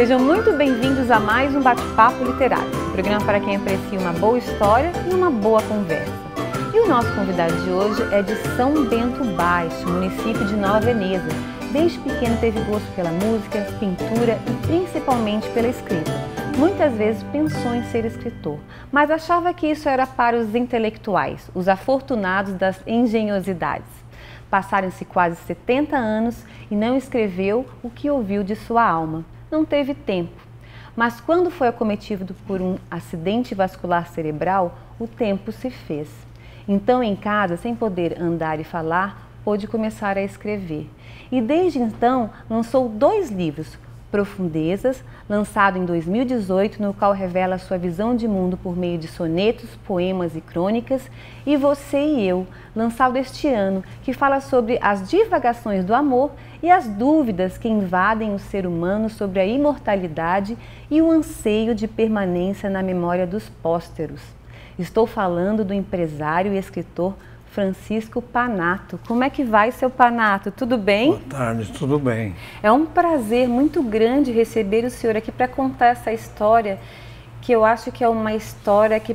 Sejam muito bem-vindos a mais um Bate-Papo Literário, um programa para quem aprecia uma boa história e uma boa conversa. E o nosso convidado de hoje é de São Bento Baixo, município de Nova Veneza. Desde pequeno teve gosto pela música, pintura e principalmente pela escrita. Muitas vezes pensou em ser escritor, mas achava que isso era para os intelectuais, os afortunados das engenhosidades. Passaram-se quase 70 anos e não escreveu o que ouviu de sua alma. Não teve tempo. Mas quando foi acometido por um acidente vascular cerebral, o tempo se fez. Então, em casa, sem poder andar e falar, pôde começar a escrever. E desde então, lançou 2 livros, Profundezas, lançado em 2018, no qual revela sua visão de mundo por meio de sonetos, poemas e crônicas, e Você e Eu, lançado este ano, que fala sobre as divagações do amor e as dúvidas que invadem o ser humano sobre a imortalidade e o anseio de permanência na memória dos pósteros. Estou falando do empresário e escritor Francisco Panato. Como é que vai, seu Panato? Tudo bem? Boa tarde, tudo bem. É um prazer muito grande receber o senhor aqui para contar essa história, que eu acho que é uma história que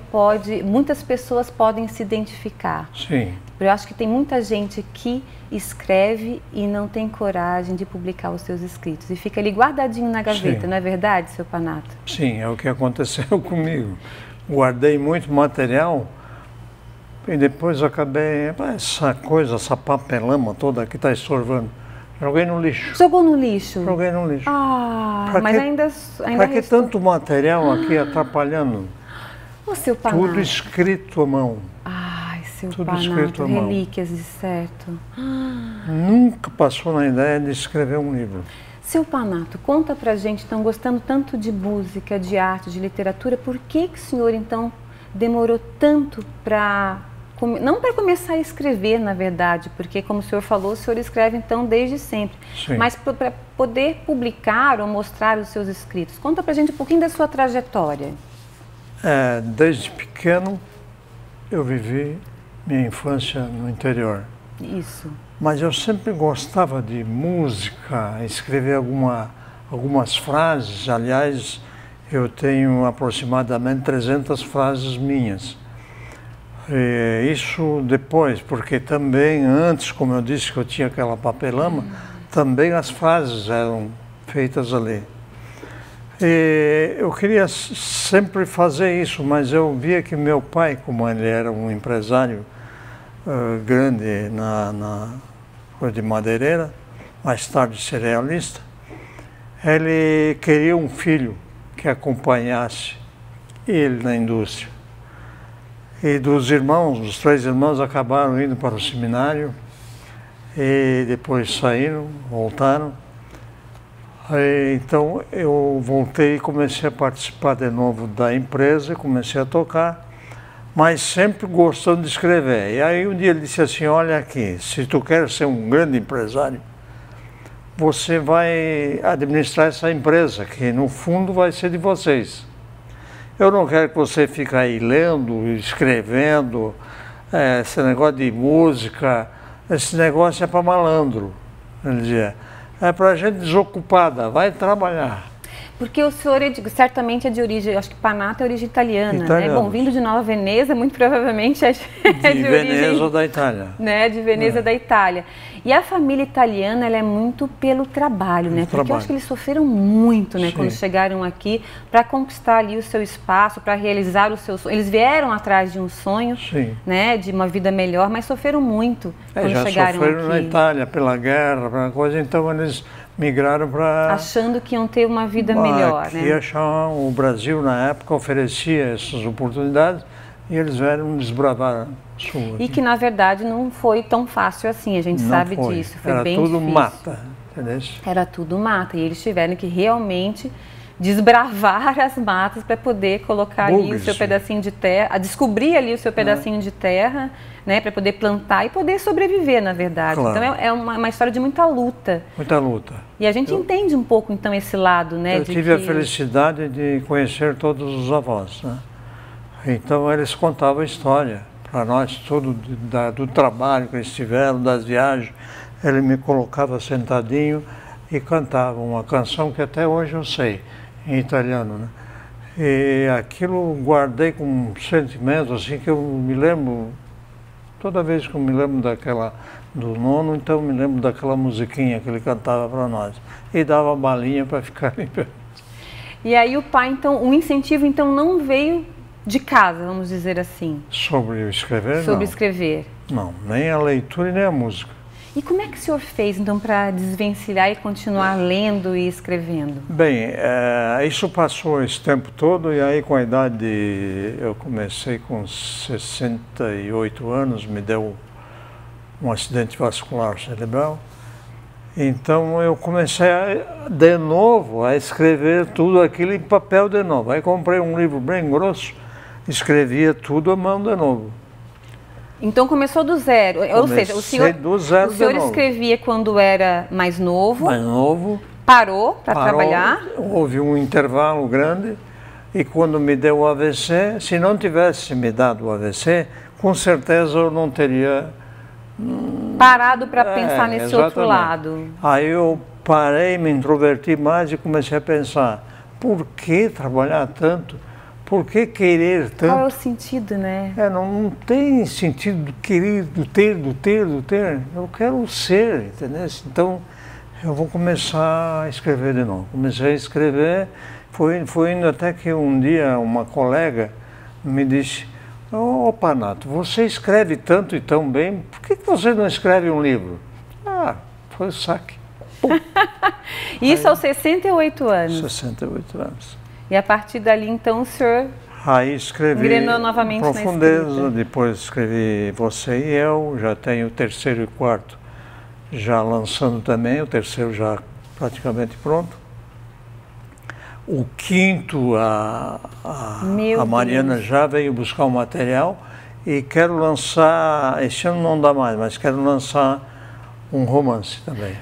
muitas pessoas podem se identificar. Sim. Eu acho que tem muita gente que escreve e não tem coragem de publicar os seus escritos e fica ali guardadinho na gaveta, Sim. Não é verdade, seu Panato? Sim, é o que aconteceu comigo. Guardei muito material e depois acabei, essa papelama toda que está estorvando, joguei no lixo. Jogou no lixo? Joguei no lixo. Ah, pra mas que, ainda Para que tanto material aqui atrapalhando? Ô, seu Panato. Tudo escrito à mão. Ai, seu Tudo Panato, escrito à mão. relíquias de certo. Nunca passou na ideia de escrever um livro. Seu Panato, conta pra gente, então, gostando tanto de música, de arte, de literatura, por que o senhor, então, demorou tanto para... Não para começar a escrever, na verdade, porque, como o senhor falou, o senhor escreve, então, desde sempre. Sim. Mas para poder publicar ou mostrar os seus escritos. Conta pra gente um pouquinho da sua trajetória. Desde pequeno, eu vivi minha infância no interior. Isso. Mas eu sempre gostava de música, escrever algumas frases. Aliás, eu tenho aproximadamente 300 frases minhas. Isso depois, porque também antes, como eu disse que eu tinha aquela papelama, também as frases eram feitas ali. Eu queria sempre fazer isso, mas eu via que meu pai, como ele era um empresário grande na coisa de madeireira, mais tarde cerealista, ele queria um filho que acompanhasse ele na indústria. E dos 3 irmãos acabaram indo para o seminário e depois saíram, voltaram. Então eu voltei e comecei a participar de novo da empresa, comecei a tocar, mas sempre gostando de escrever. E aí um dia ele disse assim, olha aqui, se tu quer ser um grande empresário, você vai administrar essa empresa, que no fundo vai ser de vocês. Eu não quero que você fique aí lendo, escrevendo, esse negócio de música, esse negócio é para malandro, ele dizia. É para gente desocupada, vai trabalhar. Porque o senhor certamente é de origem, acho que Panato é origem italiana, né? Bom, vindo de Nova Veneza, muito provavelmente é de Veneza origem, da Itália. Né? De Veneza da Itália. E a família italiana, ela é muito pelo trabalho, né? Porque eu acho que eles sofreram muito, né? Sim. Quando chegaram aqui para conquistar ali o seu espaço, para realizar o seu sonho. Eles vieram atrás de um sonho, sim, né? De uma vida melhor, mas sofreram muito quando chegaram aqui. Já sofreram na Itália, pela guerra, pela coisa, então eles migraram para... Achando que iam ter uma vida melhor, né? O Brasil, na época, oferecia essas oportunidades e eles vieram desbravar a sua. E que, na verdade, não foi tão fácil assim, a gente sabe disso. Foi bem difícil. Era tudo mata, entendeu? Era tudo mata e eles tiveram que realmente desbravar as matas para poder colocar ali o seu pedacinho de terra, descobrir ali o seu pedacinho de terra, né, para poder plantar e poder sobreviver, na verdade. Claro. Então é uma história de muita luta. Muita luta. E a gente entende um pouco, então, esse lado, né? Eu tive a felicidade de conhecer todos os avós, né? Então eles contavam a história para nós, tudo do trabalho que eles tiveram, das viagens. Ele me colocava sentadinho e cantava uma canção que até hoje eu sei, em italiano, né? E aquilo guardei com um sentimento assim que eu me lembro, toda vez que eu me lembro do nono, então eu me lembro daquela musiquinha que ele cantava para nós. E dava balinha para ficar em pé. E aí o pai, então, o incentivo então não veio de casa, vamos dizer assim? Sobre escrever, Sobre não. escrever. Não, nem a leitura e nem a música. E como é que o senhor fez, então, para desvencilhar e continuar lendo e escrevendo? Bem, isso passou esse tempo todo e aí com a idade, eu comecei com 68 anos, me deu um acidente vascular cerebral. Então eu comecei de novo a escrever tudo aquilo em papel de novo. Aí comprei um livro bem grosso, escrevia tudo à mão de novo. Então começou do zero, ou seja, o senhor escrevia quando era mais novo, parou para trabalhar. Houve um intervalo grande e quando me deu o AVC, se não tivesse me dado o AVC, com certeza eu não teria parado para pensar nesse outro lado. Aí eu parei, me introverti mais e comecei a pensar, por que trabalhar tanto? Por que querer tanto? Qual é o sentido, né? Não tem sentido do querer, do ter. Eu quero ser, entendeu? Então, eu vou começar a escrever de novo. Comecei a escrever, foi indo até que um dia uma colega me disse, ô Panato, você escreve tanto e tão bem, por que você não escreve um livro? Foi o saque. Isso aos 68 anos? 68 anos. E a partir dali, então, o senhor engrenou novamente Profundeza, na escrita. Depois escrevi Você e Eu, já tenho o terceiro e quarto já lançando também, o terceiro já praticamente pronto. O quinto, a Mariana já veio buscar o material e quero lançar, este ano não dá mais, mas quero lançar um romance também.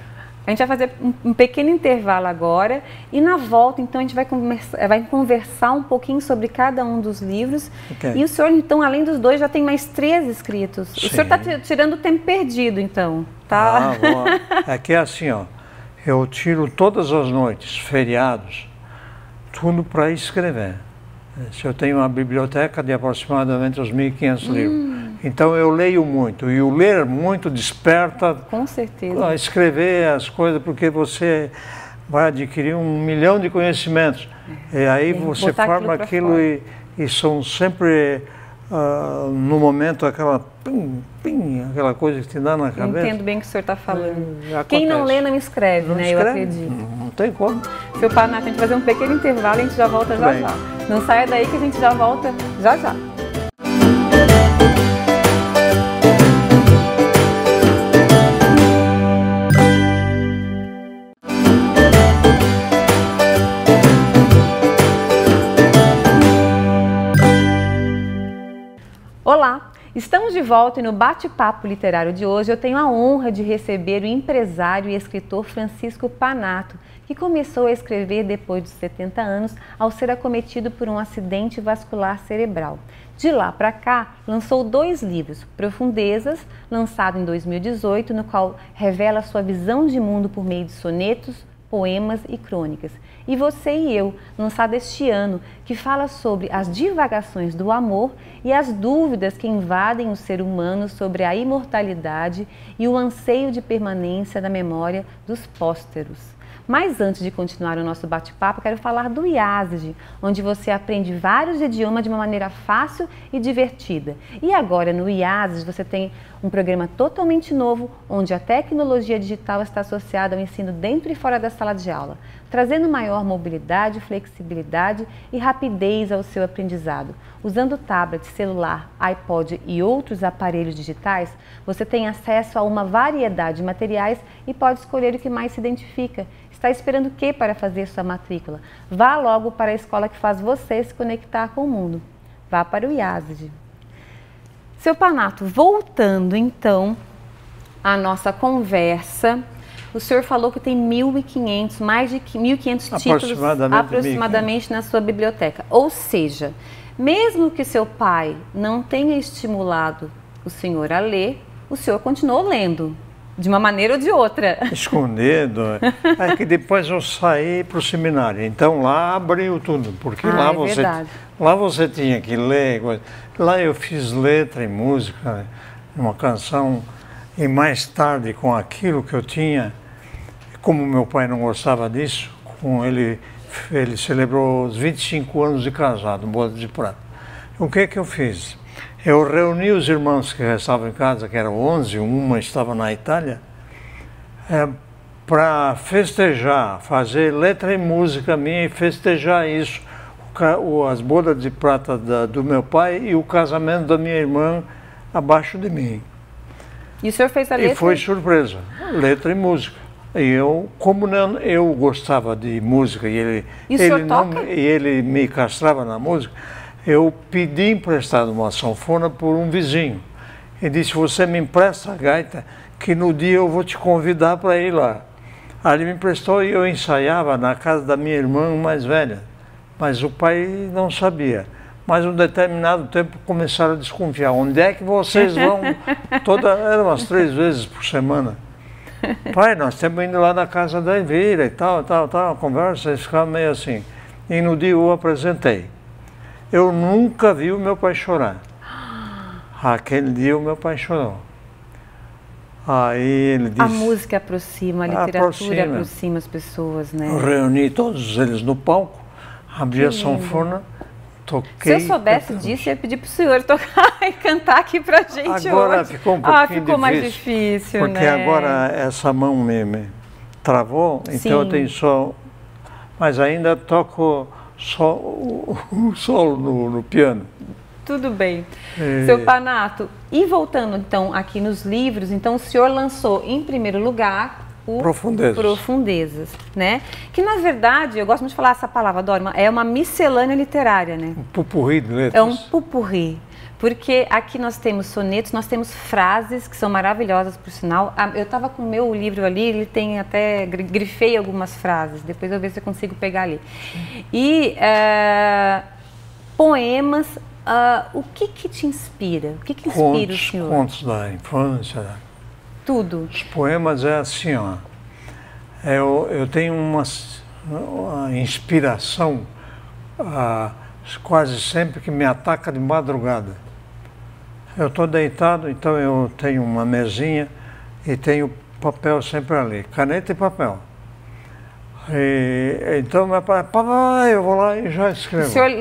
A gente vai fazer um pequeno intervalo agora e na volta, então, a gente vai conversar um pouquinho sobre cada um dos livros. Okay. E o senhor, então, além dos dois, já tem mais 3 escritos. Sim. O senhor está tirando o tempo perdido, então, tá? É que é assim, ó, eu tiro todas as noites, feriados, tudo para escrever. Eu tenho uma biblioteca de aproximadamente uns 1.500 livros. Então eu leio muito, e o ler muito desperta, com certeza, a escrever as coisas, porque você vai adquirir 1 milhão de conhecimentos. E aí você forma aquilo e são sempre, no momento, aquela aquela coisa que te dá na cabeça. Eu entendo bem o que o senhor está falando. Quem não lê não escreve, né? Eu acredito. Não tem como. Seu Panato, a gente vai fazer um pequeno intervalo e a gente já volta já. Não saia daí que a gente já volta já. Olá, estamos de volta e no bate-papo literário de hoje eu tenho a honra de receber o empresário e escritor Francisco Panato, que começou a escrever depois dos 70 anos ao ser acometido por um acidente vascular cerebral. De lá para cá, lançou 2 livros, Profundezas, lançado em 2018, no qual revela sua visão de mundo por meio de sonetos, poemas e crônicas. E Você e Eu, lançado este ano, que fala sobre as divagações do amor e as dúvidas que invadem o ser humano sobre a imortalidade e o anseio de permanência da memória dos pósteros. Mas antes de continuar o nosso bate-papo, quero falar do IASG, onde você aprende vários idiomas de uma maneira fácil e divertida. E agora no IASG você tem um programa totalmente novo, onde a tecnologia digital está associada ao ensino dentro e fora da sala de aula, trazendo maior mobilidade, flexibilidade e rapidez ao seu aprendizado. Usando tablet, celular, iPod e outros aparelhos digitais, você tem acesso a uma variedade de materiais e pode escolher o que mais se identifica. Está esperando o que para fazer sua matrícula? Vá logo para a escola que faz você se conectar com o mundo. Vá para o IASG. Seu Panato, voltando então à nossa conversa, o senhor falou que tem 1.500, mais de 1.500 títulos aproximadamente na sua biblioteca. Ou seja, mesmo que seu pai não tenha estimulado o senhor a ler, o senhor continuou lendo. De uma maneira ou de outra. Escondido. É que depois eu saí para o seminário. Então lá abriu tudo, porque lá você tinha que ler. Lá eu fiz letra e música, uma canção, e mais tarde com aquilo que eu tinha, como meu pai não gostava disso, ele celebrou os 25 anos de casado, boda de prata. O que eu fiz? Eu reuni os irmãos que estavam em casa, que eram 11, uma estava na Itália, para festejar, fazer letra e música minha e festejar isso, as bodas de prata do meu pai e o casamento da minha irmã abaixo de mim. E o senhor fez a letra? E foi surpresa, letra e música. E eu, como eu gostava de música e ele me castrava na música, eu pedi emprestado uma sanfona por um vizinho. Ele disse, você me empresta a gaita, que no dia eu vou te convidar para ir lá. Aí ele me emprestou e eu ensaiava na casa da minha irmã mais velha. Mas o pai não sabia. Mas um determinado tempo começaram a desconfiar. Onde é que vocês vão? Eram umas 3 vezes por semana. Pai, nós estamos indo lá na casa da Elvira e tal, a conversa, eles ficavam meio assim. E no dia eu apresentei. Eu nunca vi o meu pai chorar. Aquele dia o meu pai chorou. Aí ele disse... A música aproxima, a literatura aproxima as pessoas, né? Eu reuni todos eles no palco, abri a sanfona, toquei... Se eu soubesse disso, eu ia pedir para o senhor tocar e cantar aqui para a gente agora hoje. Ficou um pouquinho ficou mais difícil, porque né? Agora essa mão me travou, Sim. Então eu tenho só... Mas ainda toco só o solo no piano. Tudo bem. Seu Panato, e voltando então aqui nos livros, então o senhor lançou em primeiro lugar o Profundezas, né? Que na verdade, eu gosto muito de falar essa palavra, adoro, é uma miscelânea literária, né? Um pupurri de letras. É um pupurri, porque aqui nós temos sonetos, nós temos frases que são maravilhosas, por sinal. Eu estava com o meu livro ali, ele tem até, grifei algumas frases, depois eu ver se eu consigo pegar ali. E poemas... o que te inspira? O que inspira o senhor? Contos da infância. Tudo. Os poemas é assim, ó. Eu tenho uma inspiração quase sempre que me ataca de madrugada. Eu estou deitado, então eu tenho uma mesinha e tenho papel sempre ali, caneta e papel. Então, eu vou lá e já escrevo. O senhor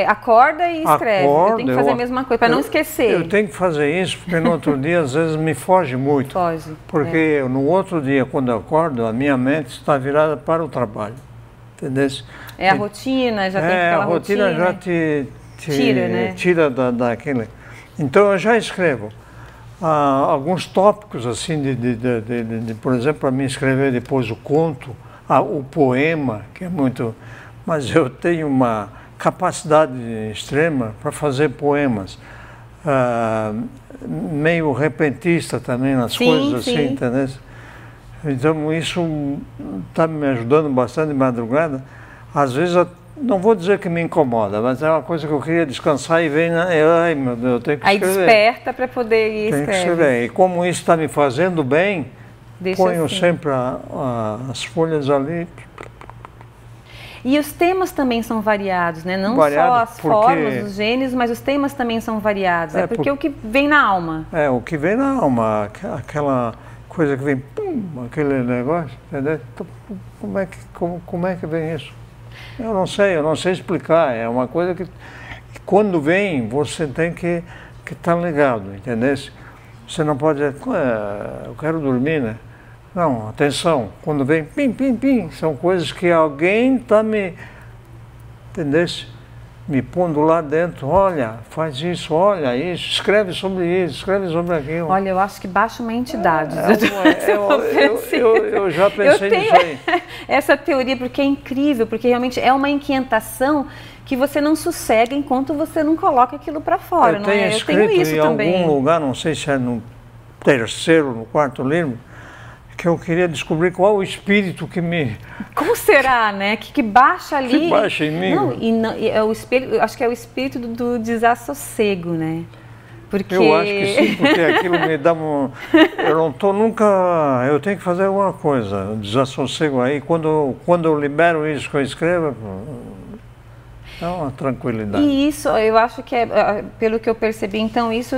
acorda e escreve. Eu tenho que fazer a mesma coisa, para não esquecer. Eu tenho que fazer isso, porque no outro dia, às vezes, me foge muito. Foge. Porque no outro dia, quando eu acordo, a minha mente está virada para o trabalho. Entendeu? A rotina, já tem aquela rotina. A rotina já te tira, né? Tira daquele. Então, eu já escrevo. Alguns tópicos, assim, por exemplo, para mim escrever depois o conto, o poema, que é muito... Mas eu tenho uma capacidade extrema para fazer poemas. Meio repentista também nas coisas assim, entendeu? Então isso está me ajudando bastante de madrugada. Às vezes, não vou dizer que me incomoda, mas é uma coisa que eu queria descansar e vem, ai meu Deus, eu tenho que escrever. Aí desperta para poder ir escrever. E como isso está me fazendo bem, ponho assim. sempre as folhas ali. E os temas também são variados, né? Não só as formas, os gêneros, mas os temas também são variados. Porque o que vem na alma. O que vem na alma, aquela coisa que vem, pum, aquele negócio, entendeu? Como é que vem isso? Eu não sei explicar. É uma coisa que quando vem, você tem que estar ligado, entendeu? Você não pode dizer, eu quero dormir, né? Não, atenção, quando vem pim, pim, pim, são coisas que alguém está me pondo lá dentro, olha, faz isso, olha isso, escreve sobre isso, escreve sobre aquilo. Olha, eu acho que baixa uma entidade. Eu já pensei nisso aí. Essa teoria, porque é incrível, porque realmente é uma inquietação que você não sossega enquanto você não coloca aquilo para fora, não é? Eu tenho isso também. Em algum lugar, não sei se é no 3º, no 4º livro, que eu queria descobrir qual o espírito que me... Como será, né? Que baixa ali... Que baixa em mim. Não, é o espírito, acho que é o espírito do desassossego, né? Porque... Eu acho que sim, porque aquilo me dá Eu não estou nunca... Eu tenho que fazer alguma coisa, desassossego aí. Quando eu libero isso que eu escrevo, é uma tranquilidade. E isso, eu acho que pelo que eu percebi, então, isso...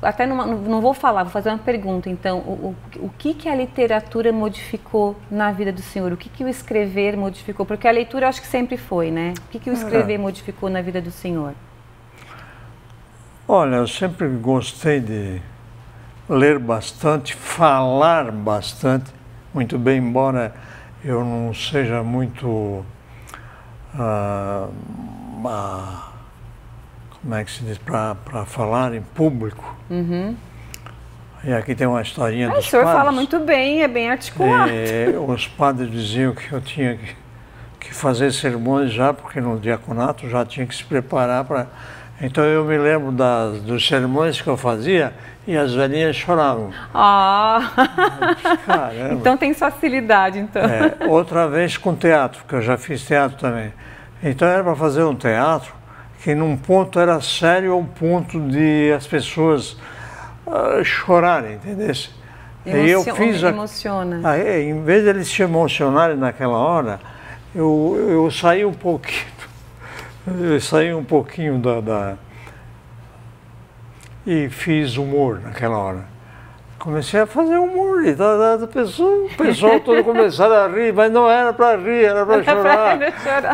Até não vou falar, vou fazer uma pergunta. Então, o que a literatura modificou na vida do senhor? O que o escrever modificou? Porque a leitura eu acho que sempre foi, né? O que o escrever modificou na vida do senhor? Olha, eu sempre gostei de ler bastante, falar bastante, muito bem, embora eu não seja muito, como é que se diz, para falar em público. Uhum. E aqui tem uma historinha dos padres. O senhor fala muito bem, é bem articulado. Os padres diziam que eu tinha que fazer sermões já, porque no diaconato já tinha que se preparar para... Então eu me lembro dos sermões que eu fazia e as velhinhas choravam. Caramba. Então tem facilidade, então. Outra vez com teatro, porque eu já fiz teatro também. Então era para fazer um teatro que num ponto era sério ao ponto de as pessoas chorarem, entendeu? Emociona. Em vez de eles se emocionarem naquela hora, eu saí um pouquinho. Eu saí um pouquinho e fiz humor naquela hora. Comecei a fazer humor e o pessoal todo começaram a rir, mas não era para rir, era para chorar.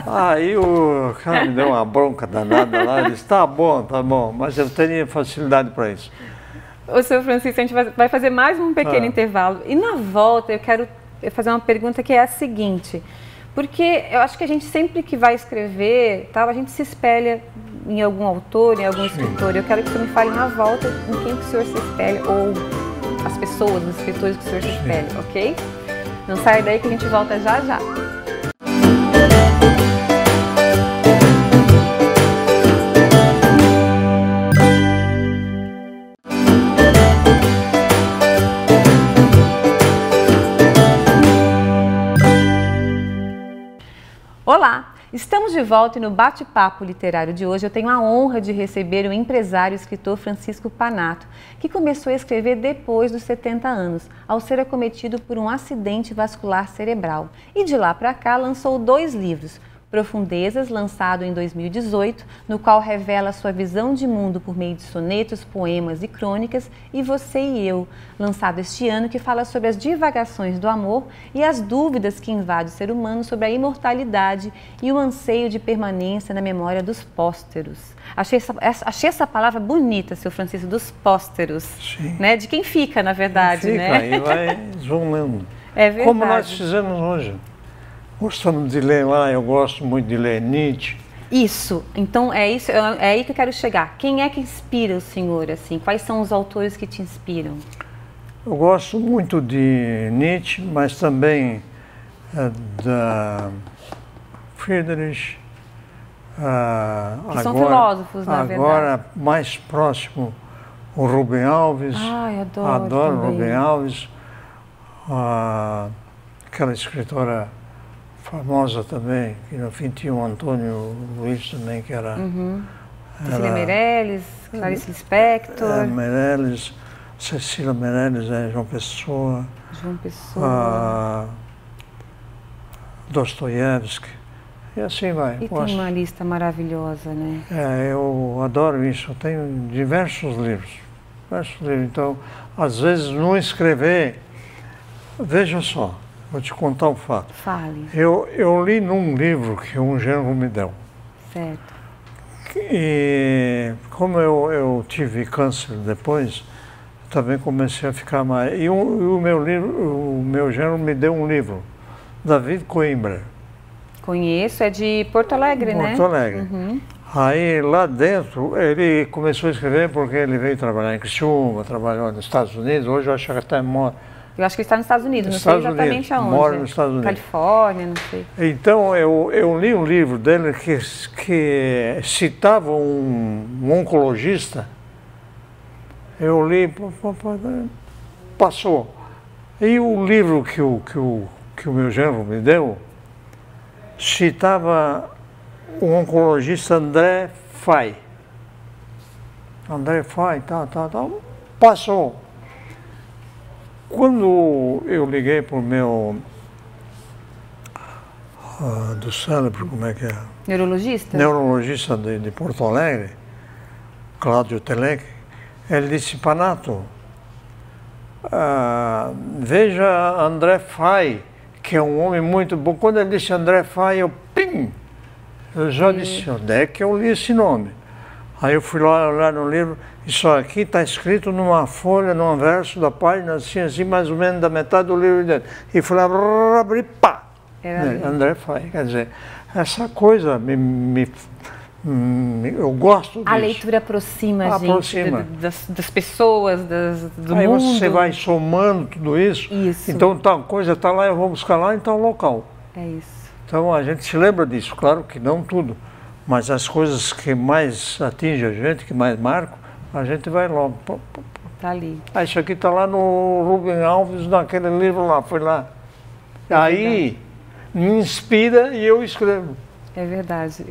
Aí o cara me deu uma bronca danada lá, disse, tá bom, mas eu teria facilidade para isso. Ô, senhor Francisco, a gente vai fazer mais um pequeno intervalo. E na volta eu quero fazer uma pergunta que é a seguinte... Porque eu acho que a gente sempre que vai escrever, a gente se espelha em algum autor, em algum escritor. Eu quero que você me fale na volta em quem que o senhor se espelha, ou as pessoas, os escritores que o senhor se espelha, ok? Não sai daí que a gente volta já já. Olá, estamos de volta e no bate-papo literário de hoje eu tenho a honra de receber o empresário e escritor Francisco Panato, que começou a escrever depois dos 70 anos, ao ser acometido por um acidente vascular cerebral. E de lá para cá lançou 2 livros, Profundezas, lançado em 2018, no qual revela sua visão de mundo por meio de sonetos, poemas e crônicas, e Você e Eu, lançado este ano, que fala sobre as divagações do amor e as dúvidas que invadem o ser humano sobre a imortalidade e o anseio de permanência na memória dos pósteros. Achei essa palavra bonita, seu Francisco, dos pósteros, né? De quem fica, na verdade, fica, né? E vai zoomando. É verdade. Como nós fizemos hoje. Gostamos de ler lá, eu gosto muito de ler Nietzsche. Isso, então é aí que eu quero chegar. Quem é que inspira o senhor, assim? Quais são os autores que te inspiram? Eu gosto muito de Nietzsche, mas também da Friedrich. Que são filósofos, na verdade. Agora, mais próximo, o Rubem Alves. Ai, adoro Rubem Alves. Aquela escritora famosa também, que no fim tinha o Antônio Luiz também, que era... Cecília Meirelles, Clarice Lispector. Meirelles, Cecília Meirelles, João Pessoa. Dostoiévski, e assim vai. E tem uma lista maravilhosa, né? Eu adoro isso, eu tenho diversos livros. Então, às vezes, não escrever... Veja só. Vou te contar um fato. Fale. Eu li num livro que um genro me deu. Certo. E como eu tive câncer depois, também comecei a ficar mais... E o meu genro me deu um livro, David Coimbra. Conheço, é de Porto Alegre, né? Porto Alegre. Aí lá dentro, ele começou a escrever porque ele veio trabalhar em Criciúma, trabalhou nos Estados Unidos, hoje eu acho que até mora... Eu acho que ele está nos Estados Unidos, não sei exatamente aonde. Mora nos Estados Unidos. Califórnia, não sei. Então, eu li um livro dele que citava um oncologista. Eu li, passou. E o livro que o meu genro me deu citava o oncologista André Fay. André Fay, tal. Passou. Quando eu liguei para o meu, do cérebro, como é que é? Neurologista? Neurologista de Porto Alegre, Cláudio Telec, ele disse, Panato, veja André Fay, que é um homem muito bom. Quando ele disse André Fay, eu já disse, onde é que eu li esse nome? Aí eu fui lá olhar no livro, isso aqui está escrito numa folha, num verso da página, assim, mais ou menos da metade do livro dentro. E fui lá, abri, pá! André Fay, quer dizer, essa coisa eu gosto disso. A leitura aproxima a gente das pessoas, do Aí mundo. Aí você vai somando tudo isso. Então tal coisa está lá, eu vou buscar lá em tal local. É isso. Então a gente se lembra disso, claro que não tudo, mas as coisas que mais atingem a gente, que mais marcam, a gente vai logo. Está ali. Isso aqui está lá no Rubem Alves, naquele livro lá, foi lá. Aí me inspira e eu escrevo. É verdade.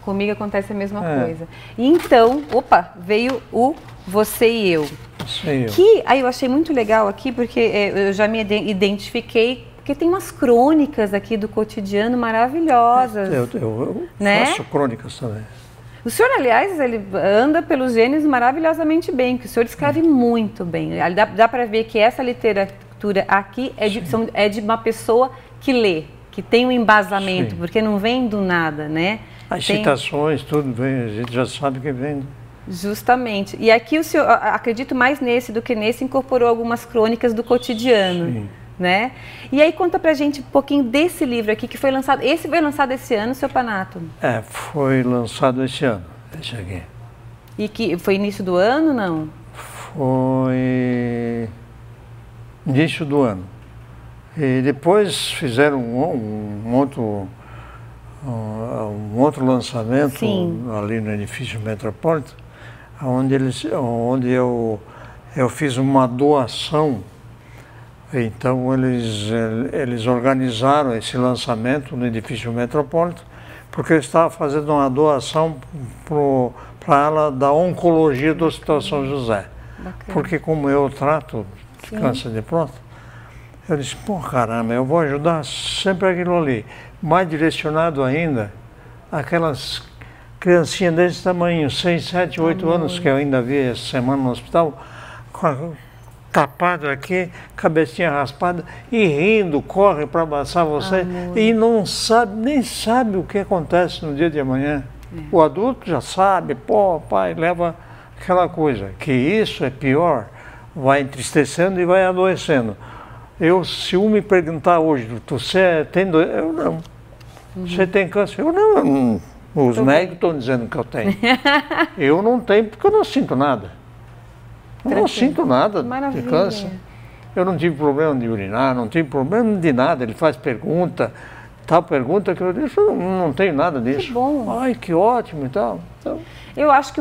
Comigo acontece a mesma coisa. E então, veio o Você e Eu. Que aí eu achei muito legal aqui, porque eu já me identifiquei, porque tem umas crônicas aqui do cotidiano maravilhosas. Eu faço crônicas também. O senhor, aliás, ele anda pelos genes maravilhosamente bem, porque o senhor escreve muito bem. Dá para ver que essa literatura aqui é de uma pessoa que lê, que tem um embasamento, porque não vem do nada, né? As citações, tudo vem, a gente já sabe que vem. Justamente. E aqui o senhor, acredito mais nesse do que nesse, incorporou algumas crônicas do cotidiano. Sim. Né? E aí conta pra gente um pouquinho desse livro aqui, que foi lançado, esse foi lançado esse ano, seu Panato? Foi lançado esse ano, esse aqui. E que foi início do ano, não? Foi início do ano. E depois fizeram um outro lançamento ali no edifício Metropolitan, onde eu fiz uma doação. Então eles organizaram esse lançamento no edifício Metropolitan, porque eu estava fazendo uma doação para ela da oncologia do Hospital São José. Bacana. Porque como eu trato de câncer de próstata, eu disse, caramba, eu vou ajudar sempre aquilo ali. Mais direcionado ainda, aquelas criancinhas desse tamanho, 6, 7, 8 anos, que eu ainda vi essa semana no hospital, tapado aqui, cabecinha raspada, e rindo, corre para abraçar você, e nem sabe o que acontece no dia de amanhã. O adulto já sabe, pai, leva aquela coisa, que isso é pior, vai entristecendo e vai adoecendo. Se me perguntar hoje, você tem doença? Eu não. Você tem câncer? Eu não. Os médicos estão dizendo que eu tenho. Eu não tenho porque eu não sinto nada. Eu não sinto nada de câncer. Eu não tive problema de urinar, não tive problema de nada. Ele faz tal pergunta que eu disse, eu não tenho nada disso. Que bom. Ai, que ótimo e tal. Então, eu acho que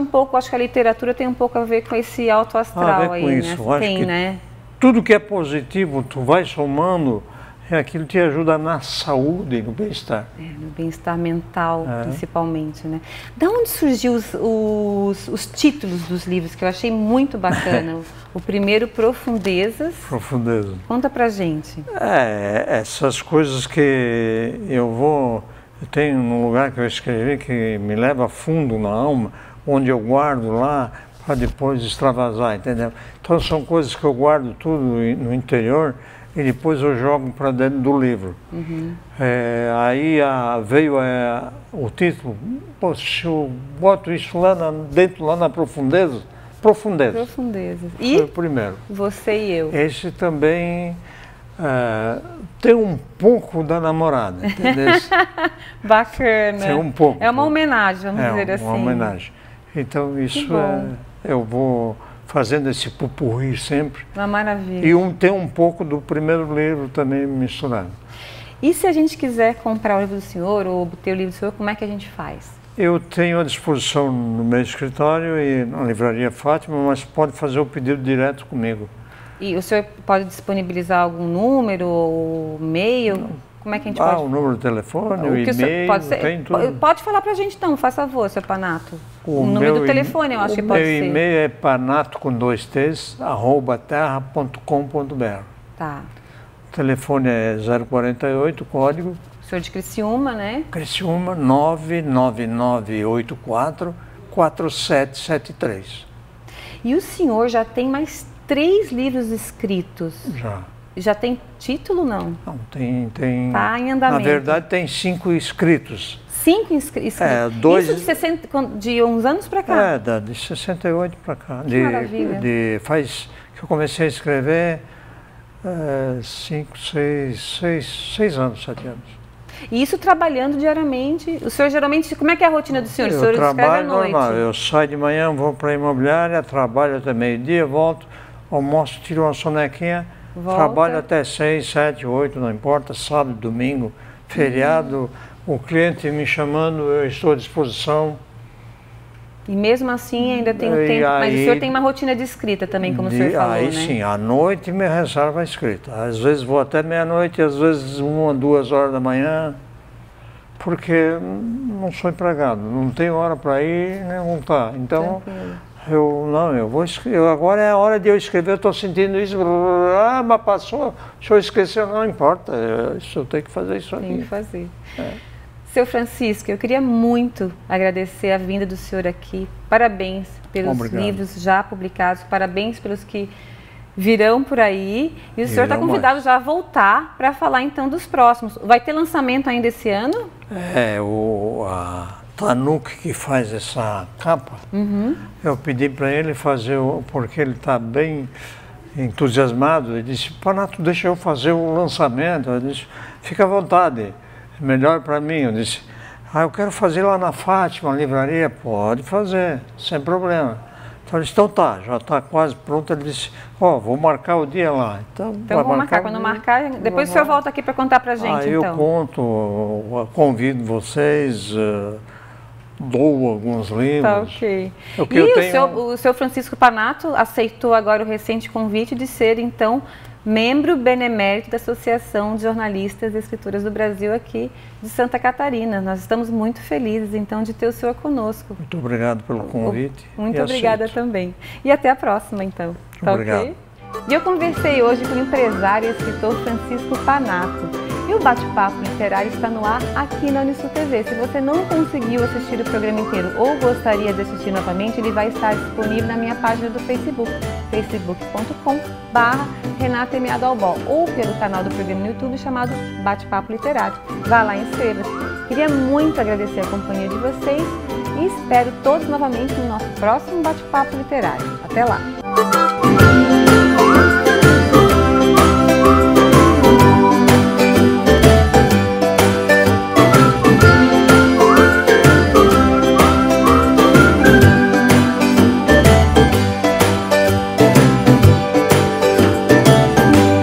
a literatura tem um pouco a ver com esse alto astral aí, com isso. né? Tem, né? Tudo que é positivo, tu vai somando, aquilo te ajuda na saúde e no bem-estar. No bem-estar mental, principalmente, né? Da onde surgiu os títulos dos livros, que eu achei muito bacana? O primeiro, Profundezas. Profundezas. Conta pra gente. Essas coisas que eu tenho um lugar que eu escrevi que me leva fundo na alma, onde eu guardo lá, para depois extravasar, entendeu? Então são coisas que eu guardo tudo no interior e depois eu jogo para dentro do livro. Aí veio o título, se eu boto isso lá dentro, lá na Profundezas. Profundezas. E foi o primeiro. Você e Eu. Esse também tem um pouco da namorada, entendeu? Bacana. Tem um pouco. É uma homenagem, vamos dizer assim. É uma homenagem. Então isso eu vou fazendo esse pupurri sempre. Uma maravilha. E tem um pouco do primeiro livro também misturado. E se a gente quiser comprar o livro do senhor ou obter o livro do senhor, como é que a gente faz? Eu tenho à disposição no meu escritório e na Livraria Fátima, mas pode fazer o pedido direto comigo. E o senhor pode disponibilizar algum número ou e-mail? Como é que a gente pode... o número de telefone, o e-mail, tem tudo. Pode falar pra gente então, faz favor, seu Panato. O número do telefone, eu acho que pode ser. O meu e-mail é panato com 2 T's, @terra.com.br. Tá. O telefone é 048, código. O senhor de Criciúma, né? Criciúma, 99984-4773. E o senhor já tem mais 3 livros escritos. Já. Já tem título, não? Não, tem... Tá em andamento. Na verdade, tem 5 inscritos. 5 inscritos? Dois... Isso de uns anos para cá? De 68 para cá. Que maravilha. Faz que eu comecei a escrever 5, 6 anos, 7 anos. E isso trabalhando diariamente? O senhor geralmente, como é que é a rotina do senhor? O senhor escreve à noite? Normal. Eu saio de manhã, vou para a imobiliária, trabalho até meio-dia, volto, almoço, tiro uma sonequinha, trabalho até 6, 7, 8, não importa, sábado, domingo, feriado, o cliente me chamando, eu estou à disposição. E mesmo assim ainda tem tempo, mas o senhor tem uma rotina de escrita também, como o senhor falou, né? Aí sim, à noite me reserva a escrita. Às vezes vou até meia-noite, às vezes 1, 2 horas da manhã, porque não sou empregado, não tenho hora para ir, nem voltar. Então, eu vou escrever. Agora é a hora de eu escrever, eu estou sentindo isso, mas passou, o senhor esqueceu, não importa, eu tenho que fazer isso aqui. Tem que fazer. Seu Francisco, eu queria muito agradecer a vinda do senhor aqui. Parabéns pelos livros já publicados, parabéns pelos que virão por aí. E o senhor está convidado já a voltar para falar então dos próximos. Vai ter lançamento ainda esse ano? A Tanuki que faz essa capa, eu pedi para ele fazer, porque ele está bem entusiasmado, ele disse, Panato, deixa eu fazer o lançamento. Eu disse, fica à vontade. Melhor para mim, eu disse, eu quero fazer lá na Fátima, livraria, pode fazer, sem problema. Então, então tá, já está quase pronto, ele disse, vou marcar o dia lá. Então vou marcar, quando marcar, depois o senhor volta aqui para contar para a gente, então. Eu conto, convido vocês, dou alguns livros. Tá, ok. O seu Francisco Panato aceitou agora o recente convite de ser, então, membro benemérito da Associação de Jornalistas e Escritoras do Brasil aqui de Santa Catarina. Nós estamos muito felizes, então, de ter o senhor conosco. Muito obrigado pelo convite. Muito obrigada também. E até a próxima, então. Tá obrigado. Okay? E eu conversei hoje com o empresário e escritor Francisco Panato. E o Bate-Papo Literário está no ar aqui na Unisul TV. Se você não conseguiu assistir o programa inteiro ou gostaria de assistir novamente, ele vai estar disponível na minha página do Facebook, facebook.com/RenataMeadalbó, ou pelo canal do programa no YouTube chamado Bate-Papo Literário. Vá lá e inscreva-se. Queria muito agradecer a companhia de vocês e espero todos novamente no nosso próximo Bate-Papo Literário. Até lá!